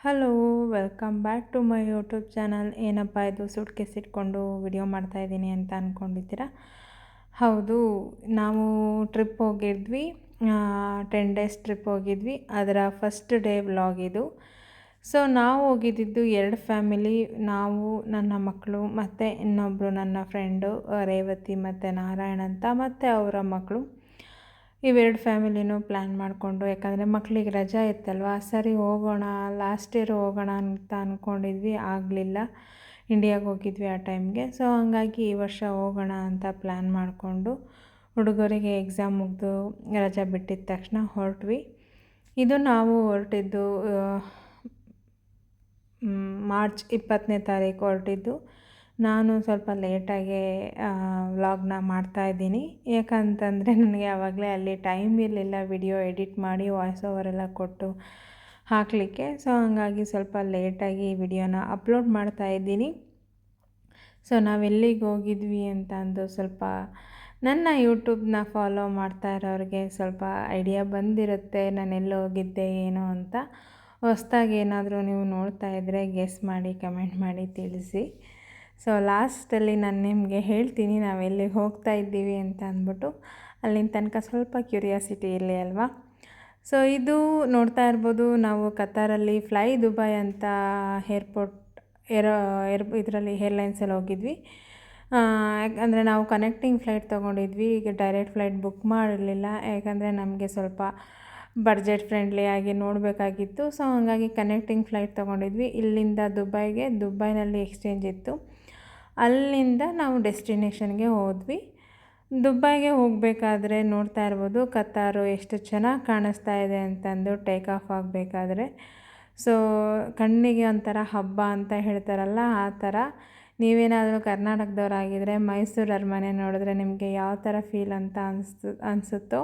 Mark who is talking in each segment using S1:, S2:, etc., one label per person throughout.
S1: Hello, welcome back to my YouTube channel. ಏನಪ್ಪ ಇದು suitcase ಇಟ್ಕೊಂಡು ವಿಡಿಯೋ ಮಾಡ್ತಾಯಿದ್ದೀನಿ ಅಂತ ಅಂದ್ಕೊಂಡಿದ್ದೀರಾ? ಹೌದು, ನಾವು ಟ್ರಿಪ್ ಹೋಗಿದ್ವಿ. 10 ಡೇಸ್ ಟ್ರಿಪ್ ಹೋಗಿದ್ವಿ. ಅದರ ಫಸ್ಟ್ ಡೇ ವ್ಲಾಗ್ ಇದು. ಸೊ ನಾವು ಹೋಗಿದ್ದಿದ್ದು 2 ಫ್ಯಾಮಿಲಿ. ನಾವು, ನನ್ನ ಮಕ್ಕಳು ಮತ್ತು ಇನ್ನೊಬ್ಬರು ನನ್ನ ಫ್ರೆಂಡು ರೇವತಿ ಮತ್ತು ನಾರಾಯಣ್ ಅಂತ, ಮತ್ತು ಅವರ ಮಕ್ಕಳು. ಇವೆರಡು ಫ್ಯಾಮಿಲಿನೂ ಪ್ಲ್ಯಾನ್ ಮಾಡಿಕೊಂಡು, ಯಾಕಂದರೆ ಮಕ್ಕಳಿಗೆ ರಜಾ ಇತ್ತಲ್ವ, ಸರಿ ಹೋಗೋಣ, ಲಾಸ್ಟ್ ಇಯರ್ ಹೋಗೋಣ ಅಂತ ಅಂದ್ಕೊಂಡಿದ್ವಿ. ಆಗಲಿಲ್ಲ, ಇಂಡಿಯಾಗೆ ಹೋಗಿದ್ವಿ ಆ ಟೈಮ್ಗೆ. ಸೊ ಹಂಗಾಗಿ ಈ ವರ್ಷ ಹೋಗೋಣ ಅಂತ ಪ್ಲ್ಯಾನ್ ಮಾಡಿಕೊಂಡು, ಹುಡುಗರಿಗೆ ಎಕ್ಸಾಮ್ ಮುಗಿದು ರಜಾ ಬಿಟ್ಟಿದ್ದ ತಕ್ಷಣ ಹೊರಟ್ವಿ. ಇದು ನಾವು ಹೊರಟಿದ್ದು ಮಾರ್ಚ್ 20ನೇ ತಾರೀಕು ಹೊರಟಿದ್ದು. ನಾನು ಸ್ವಲ್ಪ ಲೇಟಾಗೆ ವ್ಲಾಗ್ನ ಮಾಡ್ತಾಯಿದ್ದೀನಿ, ಯಾಕಂತಂದರೆ ನನಗೆ ಆವಾಗಲೇ ಅಲ್ಲಿ ಟೈಮ್ ಇರಲಿಲ್ಲ ವಿಡಿಯೋ ಎಡಿಟ್ ಮಾಡಿ ವಾಯ್ಸ್ ಓವರೆಲ್ಲ ಕೊಟ್ಟು ಹಾಕಲಿಕ್ಕೆ. ಸೊ ಹಾಗಾಗಿ ಸ್ವಲ್ಪ ಲೇಟಾಗಿ ವಿಡಿಯೋನ ಅಪ್ಲೋಡ್ ಮಾಡ್ತಾಯಿದ್ದೀನಿ. ಸೊ ನಾವೆಲ್ಲಿಗೆ ಹೋಗಿದ್ವಿ ಅಂತ ಅಂದು ಸ್ವಲ್ಪ ನನ್ನ ಯೂಟ್ಯೂಬ್ನ ಫಾಲೋ ಮಾಡ್ತಾ ಇರೋರಿಗೆ ಸ್ವಲ್ಪ ಐಡಿಯಾ ಬಂದಿರುತ್ತೆ ನಾನು ಎಲ್ಲಿ ಹೋಗಿದ್ದೆ ಏನು ಅಂತ. ಹೊಸ್ದಾಗಿ ಏನಾದರೂ ನೀವು ನೋಡ್ತಾ ಇದ್ದರೆ ಗೆಸ್ ಮಾಡಿ ಕಮೆಂಟ್ ಮಾಡಿ ತಿಳಿಸಿ. ಸೊ ಲಾಸ್ಟಲ್ಲಿ ನಾನು ನಿಮಗೆ ಹೇಳ್ತೀನಿ ನಾವು ಎಲ್ಲಿಗೆ ಹೋಗ್ತಾ ಇದ್ದೀವಿ ಅಂತ ಅಂದ್ಬಿಟ್ಟು. ಅಲ್ಲಿನ ತನಕ ಸ್ವಲ್ಪ ಕ್ಯೂರಿಯಾಸಿಟಿ ಇರಲಿ ಅಲ್ವಾ. ಸೊ ಇದು ನೋಡ್ತಾ ಇರ್ಬೋದು, ನಾವು ಕತಾರಲ್ಲಿ ಫ್ಲೈ ದುಬೈ ಅಂತ ಇದರಲ್ಲಿ ಏರ್ಲೈನ್ಸಲ್ಲಿ ಹೋಗಿದ್ವಿ. ಯಾಕಂದರೆ ನಾವು ಕನೆಕ್ಟಿಂಗ್ ಫ್ಲೈಟ್ ತೊಗೊಂಡಿದ್ವಿ. ಈಗ ಡೈರೆಕ್ಟ್ ಫ್ಲೈಟ್ ಬುಕ್ ಮಾಡಿರಲಿಲ್ಲ, ಯಾಕಂದರೆ ನಮಗೆ ಸ್ವಲ್ಪ ಬಡ್ಜೆಟ್ ಫ್ರೆಂಡ್ಲಿ ಆಗಿ ನೋಡಬೇಕಾಗಿತ್ತು. ಸೊ ಹಾಗಾಗಿ ಕನೆಕ್ಟಿಂಗ್ ಫ್ಲೈಟ್ ತೊಗೊಂಡಿದ್ವಿ. ಇಲ್ಲಿಂದ ದುಬೈಗೆ, ದುಬೈನಲ್ಲಿ ಎಕ್ಸ್ಚೇಂಜ್ ಇತ್ತು. ಅಲ್ಲಿಂದ ನಾವು ಡೆಸ್ಟಿನೇಷನ್ಗೆ ಹೋದ್ವಿ. ದುಬೈಗೆ ಹೋಗಬೇಕಾದ್ರೆ ನೋಡ್ತಾ ಇರ್ಬೋದು ಕತಾರು ಎಷ್ಟು ಚೆನ್ನಾಗಿ ಕಾಣಿಸ್ತಾ ಇದೆ ಅಂತಂದು ಟೇಕ್ ಆಫ್ ಆಗಬೇಕಾದ್ರೆ. ಸೊ ಕಣ್ಣಿಗೆ ಒಂಥರ ಹಬ್ಬ ಅಂತ ಹೇಳ್ತಾರಲ್ಲ, ಆ ಥರ. ನೀವೇನಾದರೂ ಕರ್ನಾಟಕದವರಾಗಿದ್ದರೆ ಮೈಸೂರು ಅರಮನೆ ನೋಡಿದ್ರೆ ನಿಮಗೆ ಯಾವ ಥರ ಫೀಲ್ ಅಂತ ಅನಿಸುತ್ತೋ,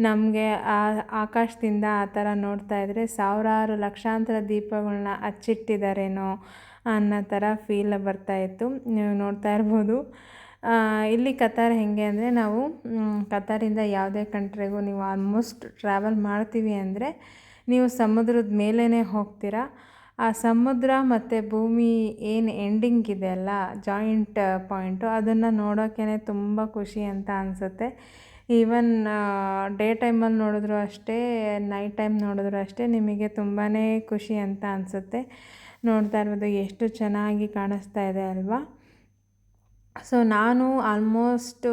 S1: ನಮಗೆ ಆ ಆಕಾಶದಿಂದ ಆ ಥರ ನೋಡ್ತಾ ಇದ್ದರೆ ಸಾವಿರಾರು ಲಕ್ಷಾಂತರ ದೀಪಗಳನ್ನ ಹಚ್ಚಿಟ್ಟಿದ್ದಾರೇನೋ ಅನ್ನೋ ಥರ ಫೀಲ್ ಬರ್ತಾಯಿತ್ತು. ನೀವು ನೋಡ್ತಾ ಇರ್ಬೋದು. ಇಲ್ಲಿ ಕತಾರ್ ಹೇಗೆ ಅಂದರೆ, ನಾವು ಕತಾರಿಂದ ಯಾವುದೇ ಕಂಟ್ರಿಗೂ ನೀವು ಆಲ್ಮೋಸ್ಟ್ ಟ್ರಾವೆಲ್ ಮಾಡ್ತೀವಿ ಅಂದರೆ ನೀವು ಸಮುದ್ರದ ಮೇಲೇ ಹೋಗ್ತೀರಾ. ಆ ಸಮುದ್ರ ಮತ್ತು ಭೂಮಿ ಏನು ಎಂಡಿಂಗ್ ಇದೆ ಅಲ್ಲ, ಜಾಯಿಂಟ್ ಪಾಯಿಂಟು, ಅದನ್ನು ನೋಡೋಕ್ಕೇ ತುಂಬ ಖುಷಿ ಅಂತ ಅನಿಸುತ್ತೆ. ಈವನ್ ಡೇ ಟೈಮಲ್ಲಿ ನೋಡಿದ್ರು ಅಷ್ಟೇ, ನೈಟ್ ಟೈಮ್ ನೋಡಿದ್ರು ಅಷ್ಟೇ, ನಿಮಗೆ ತುಂಬಾ ಖುಷಿ ಅಂತ ಅನಿಸುತ್ತೆ. ನೋಡ್ತಾ ಇರ್ಬೋದು ಎಷ್ಟು ಚೆನ್ನಾಗಿ ಕಾಣಿಸ್ತಾ ಇದೆ ಅಲ್ವಾ. ಸೊ ನಾನು ಆಲ್ಮೋಸ್ಟು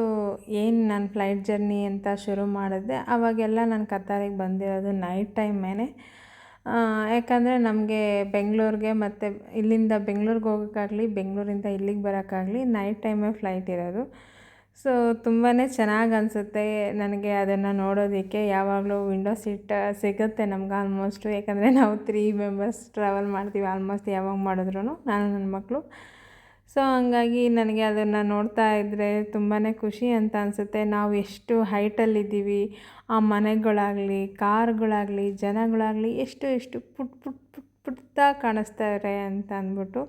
S1: ಏನು ನಾನು ಫ್ಲೈಟ್ ಜರ್ನಿ ಅಂತ ಶುರು ಮಾಡಿದೆ, ಆವಾಗೆಲ್ಲ ನಾನು ಕತಾರಿಗೆ ಬಂದಿರೋದು ನೈಟ್ ಟೈಮೇನೆ. ಯಾಕಂದರೆ ನಮಗೆ ಬೆಂಗಳೂರಿಗೆ ಮತ್ತು ಇಲ್ಲಿಂದ ಬೆಂಗಳೂರಿಗೆ ಹೋಗೋಕ್ಕಾಗಲಿ, ಬೆಂಗಳೂರಿಂದ ಇಲ್ಲಿಗೆ ಬರೋಕ್ಕಾಗಲಿ ನೈಟ್ ಟೈಮೇ ಫ್ಲೈಟ್ ಇರೋದು. ಸೊ ತುಂಬಾ ಚೆನ್ನಾಗಿ ಅನಿಸುತ್ತೆ ನನಗೆ ಅದನ್ನು ನೋಡೋದಕ್ಕೆ. ಯಾವಾಗಲೂ ವಿಂಡೋ ಸೀಟ್ ಸಿಗುತ್ತೆ ನಮ್ಗೆ ಆಲ್ಮೋಸ್ಟು, ಯಾಕಂದರೆ ನಾವು 3 ಮೆಂಬರ್ಸ್ ಟ್ರಾವೆಲ್ ಮಾಡ್ತೀವಿ ಆಲ್ಮೋಸ್ಟ್ ಯಾವಾಗ ಮಾಡಿದ್ರೂ, ನಾನು ನನ್ನ ಮಕ್ಕಳು. ಸೊ ಹಂಗಾಗಿ ನನಗೆ ಅದನ್ನು ನೋಡ್ತಾ ಇದ್ದರೆ ತುಂಬಾ ಖುಷಿ ಅಂತ ಅನಿಸುತ್ತೆ. ನಾವು ಎಷ್ಟು ಹೈಟಲ್ಲಿದ್ದೀವಿ, ಆ ಮನೆಗಳಾಗಲಿ, ಕಾರ್ಗಳಾಗಲಿ, ಜನಗಳಾಗಲಿ ಎಷ್ಟು ಎಷ್ಟು ಪುಟ್ಟ ಕಾಣಿಸ್ತಾರೆ ಅಂತ ಅಂದ್ಬಿಟ್ಟು.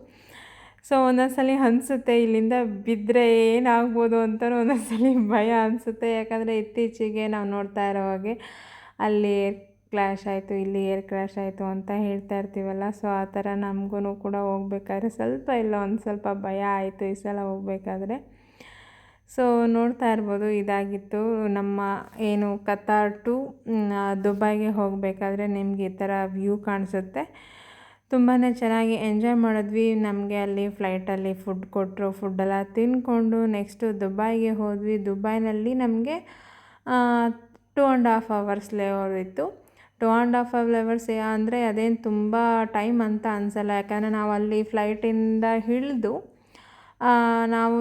S1: ಸೊ ಒಂದೊಂದು ಸಲ ಅನಿಸುತ್ತೆ ಇಲ್ಲಿಂದ ಬಿದ್ದರೆ ಏನಾಗ್ಬೋದು ಅಂತಲೂ ಒಂದೊಂದು ಸಲ ಭಯ ಅನಿಸುತ್ತೆ. ಯಾಕಂದರೆ ಇತ್ತೀಚೆಗೆ ನಾವು ನೋಡ್ತಾ ಇರೋ ಹಾಗೆ ಅಲ್ಲಿ ಏರ್ ಕ್ರ್ಯಾಶ್ ಆಯಿತು, ಇಲ್ಲಿ ಏರ್ ಕ್ರ್ಯಾಶ್ ಆಯಿತು ಅಂತ ಹೇಳ್ತಾ ಇರ್ತೀವಲ್ಲ. ಸೊ ಆ ಥರ ನಮಗೂ ಕೂಡ ಹೋಗ್ಬೇಕಾದ್ರೆ ಸ್ವಲ್ಪ ಒಂದು ಸ್ವಲ್ಪ ಭಯ ಆಯಿತು ಈ ಸಲ ಹೋಗಬೇಕಾದ್ರೆ. ಸೊ ನೋಡ್ತಾ ಇರ್ಬೋದು, ಇದಾಗಿತ್ತು ನಮ್ಮ ಏನು ಕತಾರ್ ಟು ದುಬೈಗೆ ಹೋಗಬೇಕಾದ್ರೆ ನಿಮ್ಗೆ ಈ ಥರ ವ್ಯೂ ಕಾಣಿಸುತ್ತೆ. ತುಂಬಾ ಚೆನ್ನಾಗಿ ಎಂಜಾಯ್ ಮಾಡಿದ್ವಿ. ನಮಗೆ ಅಲ್ಲಿ ಫ್ಲೈಟಲ್ಲಿ ಫುಡ್ ಕೊಟ್ಟರು, ಫುಡ್ಡೆಲ್ಲ ತಿಂದ್ಕೊಂಡು ನೆಕ್ಸ್ಟು ದುಬೈಗೆ ಹೋದ್ವಿ. ದುಬೈನಲ್ಲಿ ನಮಗೆ 2.5 ಅವರ್ಸ್ ಲೇಓವರ್ ಇತ್ತು. 2.5 ಅವರ್ಸ್ ಅಂದರೆ ಅದೇನು ತುಂಬ ಟೈಮ್ ಅಂತ ಅನಿಸಲ್ಲ, ಯಾಕಂದರೆ ನಾವು ಅಲ್ಲಿ ಫ್ಲೈಟಿಂದ ಇಳಿದು ನಾವು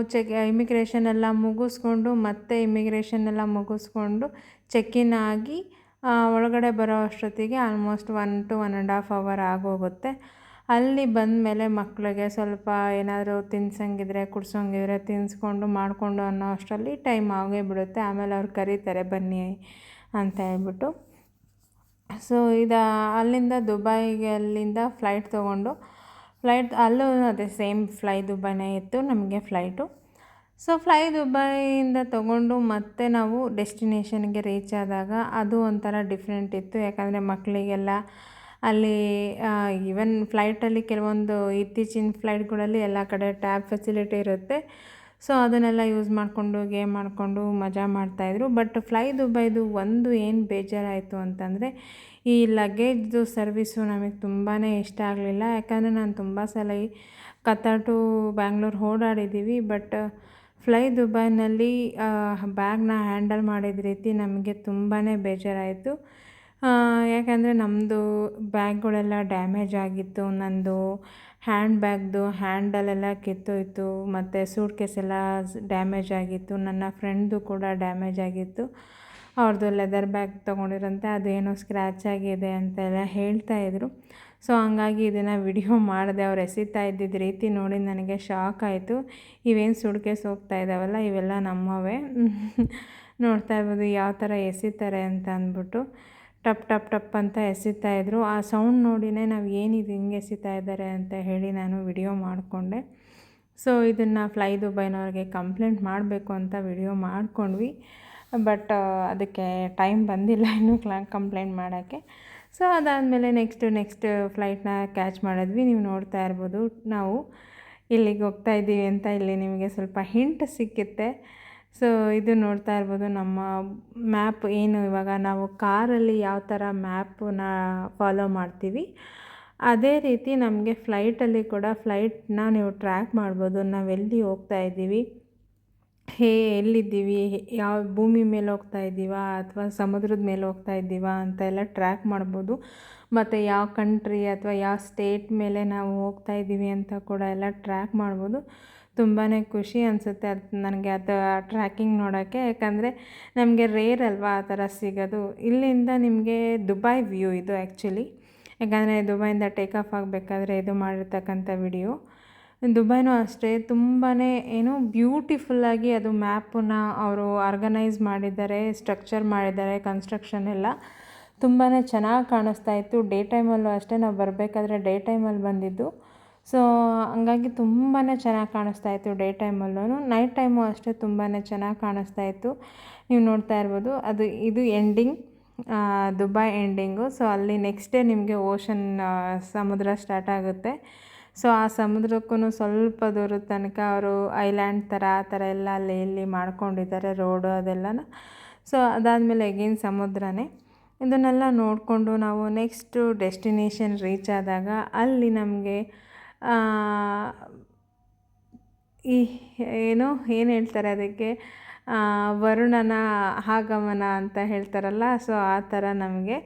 S1: ಇಮಿಗ್ರೇಷನ್ ಎಲ್ಲ ಮುಗಿಸ್ಕೊಂಡು, ಮತ್ತೆ ಇಮಿಗ್ರೇಷನ್ ಎಲ್ಲ ಮುಗಿಸ್ಕೊಂಡು ಚೆಕ್-ಇನ್ ಆಗಿ ಒಳಗಡೆ ಬರೋ ಅಷ್ಟೊತ್ತಿಗೆ ಆಲ್ಮೋಸ್ಟ್ 1 to 1.5 ಅವರ್ ಆಗೋಗುತ್ತೆ. ಅಲ್ಲಿ ಬಂದಮೇಲೆ ಮಕ್ಕಳಿಗೆ ಸ್ವಲ್ಪ ಏನಾದರೂ ತಿನ್ಸಂಗಿದ್ರೆ ಕುಡ್ಸೋಂಗಿದ್ರೆ ತಿನ್ನಿಸ್ಕೊಂಡು ಮಾಡಿಕೊಂಡು ಅನ್ನೋ ಅಷ್ಟರಲ್ಲಿ ಟೈಮ್ ಆಗೇ ಬಿಡುತ್ತೆ. ಆಮೇಲೆ ಅವ್ರು ಕರೀತಾರೆ ಬನ್ನಿ ಅಂತ ಹೇಳ್ಬಿಟ್ಟು. ಸೊ ಅಲ್ಲಿಂದ ದುಬೈಗೆ ಅಲ್ಲಿಂದ ಫ್ಲೈಟ್ ತೊಗೊಂಡು, ಅಲ್ಲೂ ಅದೇ ಸೇಮ್ ಫ್ಲೈ ದುಬೈನೇ ಇತ್ತು ನಮಗೆ ಫ್ಲೈಟು. ಸೊ ಫ್ಲೈ ದುಬೈಯಿಂದ ತೊಗೊಂಡು ಮತ್ತೆ ನಾವು ಡೆಸ್ಟಿನೇಷನ್ಗೆ ರೀಚ್ ಆದಾಗ ಅದು ಒಂಥರ ಡಿಫ್ರೆಂಟ್ ಇತ್ತು. ಯಾಕಂದರೆ ಮಕ್ಕಳಿಗೆಲ್ಲ ಅಲ್ಲಿ ಈವನ್ ಫ್ಲೈಟಲ್ಲಿ ಕೆಲವೊಂದು ಇತ್ತೀಚಿನ ಫ್ಲೈಟ್ಗಳಲ್ಲಿ ಎಲ್ಲ ಕಡೆ ಟ್ಯಾಬ್ ಫೆಸಿಲಿಟಿ ಇರುತ್ತೆ. ಸೊ ಅದನ್ನೆಲ್ಲ ಯೂಸ್ ಮಾಡಿಕೊಂಡು ಗೇಮ್ ಮಾಡಿಕೊಂಡು ಮಜಾ ಮಾಡ್ತಾಯಿದ್ರು. ಬಟ್ ಫ್ಲೈ ದುಬೈದು ಒಂದು ಏನು ಬೇಜಾರಾಯಿತು ಅಂತಂದರೆ ಈ ಲಗೇಜ್ದು ಸರ್ವಿಸು ನಮಗೆ ತುಂಬಾ ಇಷ್ಟ ಆಗಲಿಲ್ಲ. ಯಾಕಂದರೆ ನಾನು ತುಂಬ ಸಲ ಕತಾರ್ ಟು ಬ್ಯಾಂಗ್ಳೂರು ಓಡಾಡಿದ್ದೀವಿ. ಬಟ್ ಫ್ಲೈ ದುಬೈನಲ್ಲಿ ಬ್ಯಾಗ್ನ ಹ್ಯಾಂಡಲ್ ಮಾಡಿದ ರೀತಿ ನಮಗೆ ತುಂಬಾ ಬೇಜಾರಾಯಿತು. ಯಾಕಂದರೆ ನಮ್ಮದು ಬ್ಯಾಗ್ಗಳೆಲ್ಲ ಡ್ಯಾಮೇಜ್ ಆಗಿತ್ತು. ನಂದು ಹ್ಯಾಂಡ್ ಬ್ಯಾಗ್ದು ಹ್ಯಾಂಡಲೆಲ್ಲ ಕಿತ್ತೋಯ್ತು, ಮತ್ತು ಸೂಟ್ ಕೇಸೆಲ್ಲ ಡ್ಯಾಮೇಜ್ ಆಗಿತ್ತು. ನನ್ನ ಫ್ರೆಂಡ್ದು ಕೂಡ ಡ್ಯಾಮೇಜ್ ಆಗಿತ್ತು. ಅವ್ರದ್ದು ಲೆದರ್ ಬ್ಯಾಗ್ ತೊಗೊಂಡಿರಂತೆ ಅದೇನೋ ಸ್ಕ್ರ್ಯಾಚ್ ಆಗಿದೆ ಅಂತೆಲ್ಲ ಹೇಳ್ತಾಯಿದ್ರು. ಸೊ ಹಂಗಾಗಿ ಇದನ್ನು ವಿಡಿಯೋ ಮಾಡಿದೆ. ಅವ್ರು ಎಸಿತಾ ಇದ್ದಿದ್ದ ರೀತಿ ನೋಡಿ ನನಗೆ ಶಾಕ್ ಆಯಿತು. ಇವೇನು ಸೂಟ್ ಕೇಸ್ ಹೋಗ್ತಾ ಇದ್ದಾವಲ್ಲ ಇವೆಲ್ಲ ನಮ್ಮವೇ. ನೋಡ್ತಾ ಇರ್ಬೋದು ಯಾವ ಥರ ಎಸಿತಾರೆ ಅಂತ ಅಂದ್ಬಿಟ್ಟು ಟಪ್ ಟಪ್ ಟಪ್ ಅಂತ ಎಸಿತಾಯಿದ್ರು. ಆ ಸೌಂಡ್ ನೋಡಿನೇ ನಾವು ಏನಿದು ಹಿಂಗೆ ಎಸಿತಾ ಇದ್ದಾರೆ ಅಂತ ಹೇಳಿ ನಾನು ವಿಡಿಯೋ ಮಾಡಿಕೊಂಡೆ. ಸೊ ಇದನ್ನು ಫ್ಲೈ ದುಬೈನವ್ರಿಗೆ ಕಂಪ್ಲೇಂಟ್ ಮಾಡಬೇಕು ಅಂತ ವಿಡಿಯೋ ಮಾಡ್ಕೊಂಡ್ವಿ. ಬಟ್ ಅದಕ್ಕೆ ಟೈಮ್ ಬಂದಿಲ್ಲ ಇನ್ನೂ ಕಂಪ್ಲೇಂಟ್ ಮಾಡೋಕ್ಕೆ. ಸೊ ಅದಾದಮೇಲೆ ನೆಕ್ಸ್ಟ್ ಫ್ಲೈಟ್ನ ಕ್ಯಾಚ್ ಮಾಡಿದ್ವಿ. ನೀವು ನೋಡ್ತಾ ಇರ್ಬೋದು ನಾವು ಇಲ್ಲಿಗೆ ಹೋಗ್ತಾ ಇದ್ದೀವಿ ಅಂತ ಇಲ್ಲಿ ನಿಮಗೆ ಸ್ವಲ್ಪ ಹಿಂಟ್ ಸಿಕ್ಕುತ್ತೆ. ಸೊ ಇದು ನೋಡ್ತಾ ಇರ್ಬೋದು ನಮ್ಮ ಮ್ಯಾಪ್. ಏನು ಇವಾಗ ನಾವು ಕಾರಲ್ಲಿ ಯಾವ ಥರ ಮ್ಯಾಪನ್ನ ಫಾಲೋ ಮಾಡ್ತೀವಿ ಅದೇ ರೀತಿ ನಮಗೆ ಫ್ಲೈಟಲ್ಲಿ ಕೂಡ ಫ್ಲೈಟ್ನ ನೀವು ಟ್ರ್ಯಾಕ್ ಮಾಡ್ಬೋದು. ನಾವೆಲ್ಲಿ ಹೋಗ್ತಾ ಇದ್ದೀವಿ, ಎಲ್ಲಿದ್ದೀವಿ, ಯಾವ ಭೂಮಿ ಮೇಲೆ ಹೋಗ್ತಾ ಇದ್ದೀವಾ ಅಥವಾ ಸಮುದ್ರದ ಮೇಲೆ ಹೋಗ್ತಾ ಇದ್ದೀವಾ ಅಂತ ಎಲ್ಲ ಟ್ರ್ಯಾಕ್ ಮಾಡ್ಬೋದು. ಮತ್ತು ಯಾವ ಕಂಟ್ರಿ ಅಥವಾ ಯಾವ ಸ್ಟೇಟ್ ಮೇಲೆ ನಾವು ಹೋಗ್ತಾ ಇದ್ದೀವಿ ಅಂತ ಕೂಡ ಎಲ್ಲ ಟ್ರ್ಯಾಕ್ ಮಾಡ್ಬೋದು. ತುಂಬಾ ಖುಷಿ ಅನಿಸುತ್ತೆ ನನಗೆ ಅದು ಟ್ರ್ಯಾಕಿಂಗ್ ನೋಡೋಕ್ಕೆ. ಯಾಕಂದರೆ ನಮಗೆ ರೇರ್ ಅಲ್ವಾ ಆ ಥರ ಸಿಗೋದು. ಇಲ್ಲಿಂದ ನಿಮಗೆ ದುಬೈ ವ್ಯೂ ಇದು ಆ್ಯಕ್ಚುಲಿ. ಯಾಕಂದರೆ ದುಬೈಯಿಂದ ಟೇಕ್ ಆಫ್ ಆಗಬೇಕಾದ್ರೆ ಇದು ಮಾಡಿರ್ತಕ್ಕಂಥ ವಿಡಿಯೋ. ದುಬೈನೂ ಅಷ್ಟೇ ತುಂಬಾ ಏನು ಬ್ಯೂಟಿಫುಲ್ಲಾಗಿ ಅದು ಮ್ಯಾಪನ್ನ ಅವರು ಆರ್ಗನೈಸ್ ಮಾಡಿದ್ದಾರೆ, ಸ್ಟ್ರಕ್ಚರ್ ಮಾಡಿದ್ದಾರೆ. ಕನ್ಸ್ಟ್ರಕ್ಷನ್ ಎಲ್ಲ ತುಂಬಾ ಚೆನ್ನಾಗಿ ಕಾಣಿಸ್ತಾ ಇತ್ತು. ಡೇ ಟೈಮಲ್ಲೂ ಅಷ್ಟೇ ನಾವು ಬರಬೇಕಾದ್ರೆ ಡೇ ಟೈಮಲ್ಲಿ ಬಂದಿದ್ದು. ಸೊ ಹಂಗಾಗಿ ತುಂಬಾ ಚೆನ್ನಾಗಿ ಕಾಣಿಸ್ತಾ ಇತ್ತು ಡೇ ಟೈಮಲ್ಲೂ. ನೈಟ್ ಟೈಮು ಅಷ್ಟೇ ತುಂಬಾ ಚೆನ್ನಾಗಿ ಕಾಣಿಸ್ತಾ ಇತ್ತು. ನೀವು ನೋಡ್ತಾ ಇರ್ಬೋದು ಇದು ಎಂಡಿಂಗ್, ದುಬೈ ಎಂಡಿಂಗು. ಸೊ ಅಲ್ಲಿ ನೆಕ್ಸ್ಟ್ ಡೇ ನಿಮಗೆ ಓಷನ್ ಸಮುದ್ರ ಸ್ಟಾರ್ಟ್ ಆಗುತ್ತೆ. ಸೊ ಆ ಸಮುದ್ರಕ್ಕೂ ಸ್ವಲ್ಪ ದೂರದ ತನಕ ಅವರು ಐಲ್ಯಾಂಡ್ ಥರ ಆ ಥರ ಎಲ್ಲ ಅಲ್ಲಿ ಇಲ್ಲಿ ಮಾಡ್ಕೊಂಡಿದ್ದಾರೆ ರೋಡು ಅದೆಲ್ಲನ. ಸೊ ಅದಾದಮೇಲೆ ಎಗೇನ್ ಸಮುದ್ರನೇ. ಇದನ್ನೆಲ್ಲ ನೋಡಿಕೊಂಡು ನಾವು ನೆಕ್ಸ್ಟು ಡೆಸ್ಟಿನೇಷನ್ ರೀಚ್ ಆದಾಗ ಅಲ್ಲಿ ನಮಗೆ ಏನು ಹೇಳ್ತಾರೆ ಅದಕ್ಕೆ, ವರುಣನ ಆಗಮನ ಅಂತ ಹೇಳ್ತಾರಲ್ಲ. ಸೊ ಆ ಥರ ನಮಗೆ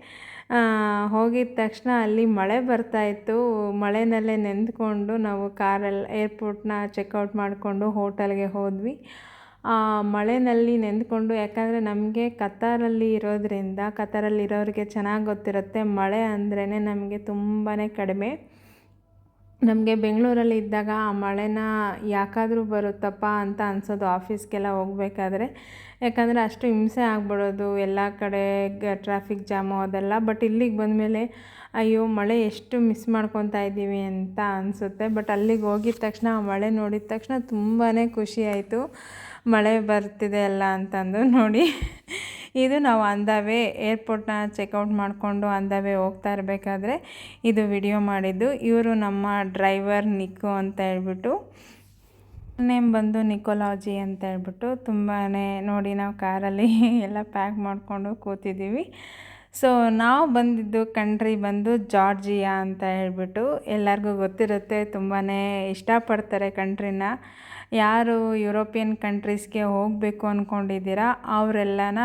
S1: ಹೋಗಿದ ತಕ್ಷಣ ಅಲ್ಲಿ ಮಳೆ ಬರ್ತಾಯಿತ್ತು. ಮಳೆನಲ್ಲೇ ನೆಂದ್ಕೊಂಡು ನಾವು ಕಾರಲ್ಲಿ ಏರ್ಪೋರ್ಟ್ನ ಚೆಕ್ಔಟ್ ಮಾಡಿಕೊಂಡು ಹೋಟೆಲ್ಗೆ ಹೋದ್ವಿ. ಮಳೆಯಲ್ಲಿ ನೆಂದ್ಕೊಂಡು, ಯಾಕಂದರೆ ನಮಗೆ ಕತಾರಲ್ಲಿರೋರಿಗೆ ಚೆನ್ನಾಗಿ ಗೊತ್ತಿರುತ್ತೆ ಮಳೆ ಅಂದ್ರೇ ನಮಗೆ ತುಂಬಾ ಕಡಿಮೆ. ನಮಗೆ ಬೆಂಗಳೂರಲ್ಲಿ ಇದ್ದಾಗ ಆ ಮಳೆನ ಯಾಕಾದರೂ ಬರುತ್ತಪ್ಪ ಅಂತ ಅನಿಸೋದು ಆಫೀಸ್ಗೆಲ್ಲ ಹೋಗಬೇಕಾದ್ರೆ. ಯಾಕಂದರೆ ಅಷ್ಟು ಹಿಂಸೆ ಆಗ್ಬಿಡೋದು ಎಲ್ಲ ಕಡೆ ಟ್ರಾಫಿಕ್ ಜಾಮು ಅದೆಲ್ಲ. ಬಟ್ ಇಲ್ಲಿಗೆ ಬಂದಮೇಲೆ ಅಯ್ಯೋ ಮಳೆ ಎಷ್ಟು ಮಿಸ್ ಮಾಡ್ಕೊತಾ ಇದ್ದೀವಿ ಅಂತ ಅನಿಸುತ್ತೆ. ಬಟ್ ಅಲ್ಲಿಗೆ ಹೋಗಿದ ತಕ್ಷಣ ಆ ಮಳೆ ನೋಡಿದ ತಕ್ಷಣ ತುಂಬಾ ಖುಷಿ ಆಯಿತು. ಮಳೆ ಬರ್ತಿದೆ ಅಲ್ಲ ಅಂತಂದು ನೋಡಿ. ಇದು ನಾವು ಆನ್ ದ ವೇ ಏರ್ಪೋರ್ಟ್ನ ಚೆಕ್ಔಟ್ ಮಾಡಿಕೊಂಡು ಆನ್ ದ ವೇ ಹೋಗ್ತಾ ಇರಬೇಕಾದ್ರೆ ಇದು ವಿಡಿಯೋ ಮಾಡಿದ್ದು. ಇವರು ನಮ್ಮ ಡ್ರೈವರ್ ನಿಕ್ಕು ಅಂತ ಹೇಳ್ಬಿಟ್ಟು, ನೇಮ್ ಬಂದು ನಿಕೋಲಾಜಿ ಅಂತ ಹೇಳ್ಬಿಟ್ಟು. ತುಂಬಾ ನೋಡಿ ನಾವು ಕಾರಲ್ಲಿ ಎಲ್ಲ ಪ್ಯಾಕ್ ಮಾಡಿಕೊಂಡು ಕೂತಿದ್ದೀವಿ. ಸೊ ನಾವು ಬಂದಿದ್ದು ಕಂಟ್ರಿ ಬಂದು ಜಾರ್ಜಿಯಾ ಅಂತ ಹೇಳ್ಬಿಟ್ಟು. ಎಲ್ಲರಿಗೂ ಗೊತ್ತಿರುತ್ತೆ, ತುಂಬಾ ಇಷ್ಟಪಡ್ತಾರೆ ಕಂಟ್ರಿನ. ಯಾರು ಯುರೋಪಿಯನ್ ಕಂಟ್ರೀಸ್ಗೆ ಹೋಗಬೇಕು ಅಂದ್ಕೊಂಡಿದ್ದೀರಾ ಅವರೆಲ್ಲನ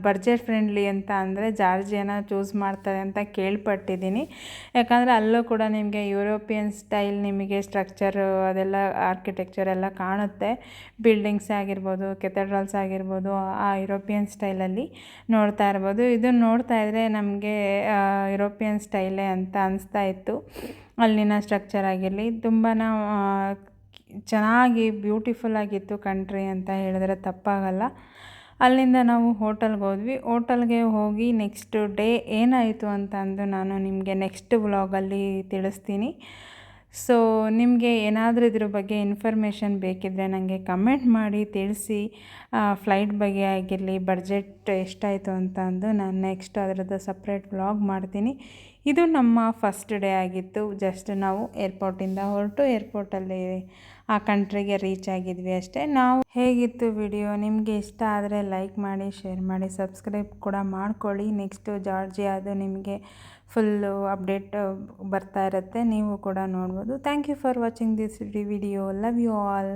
S1: ಬಡ್ಜೆಟ್ ಫ್ರೆಂಡ್ಲಿ ಅಂತ ಅಂದರೆ ಜಾರ್ಜಿಯಾನ ಚೂಸ್ ಮಾಡ್ತಾರೆ ಅಂತ ಕೇಳ್ಪಟ್ಟಿದ್ದೀನಿ. ಯಾಕಂದರೆ ಅಲ್ಲೂ ಕೂಡ ನಿಮಗೆ ಯುರೋಪಿಯನ್ ಸ್ಟೈಲ್ ನಿಮಗೆ ಸ್ಟ್ರಕ್ಚರು ಅದೆಲ್ಲ ಆರ್ಕಿಟೆಕ್ಚರ್ ಎಲ್ಲ ಕಾಣುತ್ತೆ. ಬಿಲ್ಡಿಂಗ್ಸ್ ಆಗಿರ್ಬೋದು, ಕೆಥಡ್ರಲ್ಸ್ ಆಗಿರ್ಬೋದು, ಆ ಯುರೋಪಿಯನ್ ಸ್ಟೈಲಲ್ಲಿ ನೋಡ್ತಾ ಇರ್ಬೋದು. ಇದನ್ನು ನೋಡ್ತಾ ಇದ್ದರೆ ನಮಗೆ ಯುರೋಪಿಯನ್ ಸ್ಟೈಲೇ ಅಂತ ಅನಿಸ್ತಾ ಇತ್ತು. ಅಲ್ಲಿನ ಸ್ಟ್ರಕ್ಚರ್ ಆಗಿರಲಿ ತುಂಬಾ ಚೆನ್ನಾಗಿ ಬ್ಯೂಟಿಫುಲ್ಲಾಗಿತ್ತು ಕಂಟ್ರಿ ಅಂತ ಹೇಳಿದ್ರೆ ತಪ್ಪಾಗಲ್ಲ. ಅಲ್ಲಿಂದ ನಾವು ಹೋಟೆಲ್ಗೆ ಹೋದ್ವಿ. ಹೋಟೆಲ್ಗೆ ಹೋಗಿ ನೆಕ್ಸ್ಟ್ ಡೇ ಏನಾಯಿತು ಅಂತಂದು ನಾನು ನಿಮಗೆ ನೆಕ್ಸ್ಟ್ ವ್ಲಾಗಲ್ಲಿ ತಿಳಿಸ್ತೀನಿ. ಸೊ ನಿಮಗೆ ಏನಾದರೂ ಇದ್ರ ಬಗ್ಗೆ ಇನ್ಫಾರ್ಮೇಷನ್ ಬೇಕಿದ್ದರೆ ನನಗೆ ಕಮೆಂಟ್ ಮಾಡಿ ತಿಳಿಸಿ. ಫ್ಲೈಟ್ ಬಗ್ಗೆ ಆಗಿರಲಿ, ಬಡ್ಜೆಟ್ ಎಷ್ಟಾಯಿತು ಅಂತಂದು ನಾನು ನೆಕ್ಸ್ಟ್ ಅದರದ್ದು ಸಪ್ರೇಟ್ ವ್ಲಾಗ್ ಮಾಡ್ತೀನಿ. ಇದು ನಮ್ಮ ಫಸ್ಟ್ ಡೇ ಆಗಿತ್ತು. ಜಸ್ಟ್ ನಾವು ಏರ್ಪೋರ್ಟಿಂದ ಹೊರಟು ಏರ್ಪೋರ್ಟಲ್ಲಿ ಆ ಕಂಟ್ರಿಗೆ ರೀಚ್ ಆಗಿದ್ವಿ ಅಷ್ಟೇ. ನಾವು ಹೇಗಿತ್ತು ವಿಡಿಯೋ ನಿಮಗೆ ಇಷ್ಟ ಆದರೆ ಲೈಕ್ ಮಾಡಿ, ಶೇರ್ ಮಾಡಿ, ಸಬ್ಸ್ಕ್ರೈಬ್ ಕೂಡ ಮಾಡ್ಕೊಳ್ಳಿ. ನೆಕ್ಸ್ಟು ಜಾರ್ಜಿಯಾದು ನಿಮಗೆ ಫುಲ್ಲು ಅಪ್ಡೇಟ್ ಬರ್ತಾ ಇರುತ್ತೆ, ನೀವು ಕೂಡ ನೋಡ್ಬೋದು. Thank you for watching this video. Love you all.